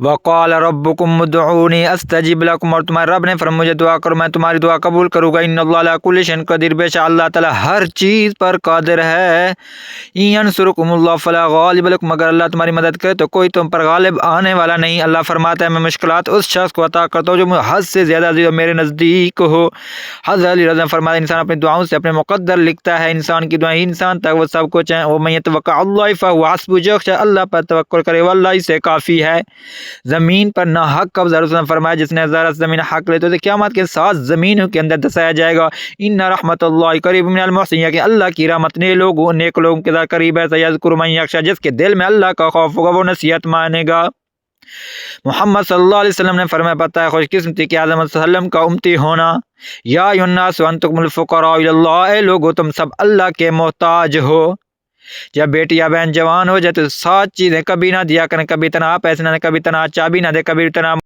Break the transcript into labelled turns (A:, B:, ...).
A: وقال ربکم ادعونی استجب لکم، اور تمہارے رب نے فرمایا مجھے دعا کرو میں تمہاری دعا قبول کروں گا۔ ان اللہ علی کل شیء قدیر، بے شک اللہ تعالی ہر چیز پر قادر ہے۔ ان ینصرکم اللہ فلا غالب لکم، اگر اللہ تمہاری مدد کرے تو کوئی تم پر غالب آنے والا نہیں۔ اللہ فرماتا ہے میں مشکلات اس شخص کو عطا کرتا ہوں جو حد سے زیادہ عزیز اور میرے نزدیک ہو۔ حضرت علی رضی اللہ عنہ فرماتے ہیں انسان اپنی دعاؤں سے اپنے مقدر لکھتا ہے، انسان کی دعائیں انسان تک وہ سب کچھ ہیں۔ ومن یتوکل علی اللہ فہو حسبہ، جو شخص اللہ پر توکل کرے وہ اللہ ہی سے کافی ہے۔ زمین پر نہ حق قبضہ، رسول نے فرمایا جس نے زرہ زمین حق لے تو اسے قیامت کے 7 زمینوں کے اندر دسایا جائے گا۔ ان رحمت اللہ قریب من المحسنین، کہ اللہ کی رحمت نیک لوگوں کے ساتھ قریب ہے۔ سیذکر من یخشی، جس کے دل میں اللہ کا خوف ہوگا وہ نصیحت مانے گا۔ محمد صلی اللہ علیہ وسلم نے فرمایا پتہ ہے خوش قسمتی کہ اعظم صلی اللہ علیہ وسلم کا امتی ہونا۔ یا ایھا الناس انتم الفقراء الی اللہ، اے لوگو تم سب اللہ کے محتاج ہو۔ جب بیٹی یا بہن جوان ہو جائے تو 7 چیزیں کبھی نہ دیا کریں، کبھی تنہا پیسے نہ دے، کبھی تنہا چابی نہ دے، کبھی تنہا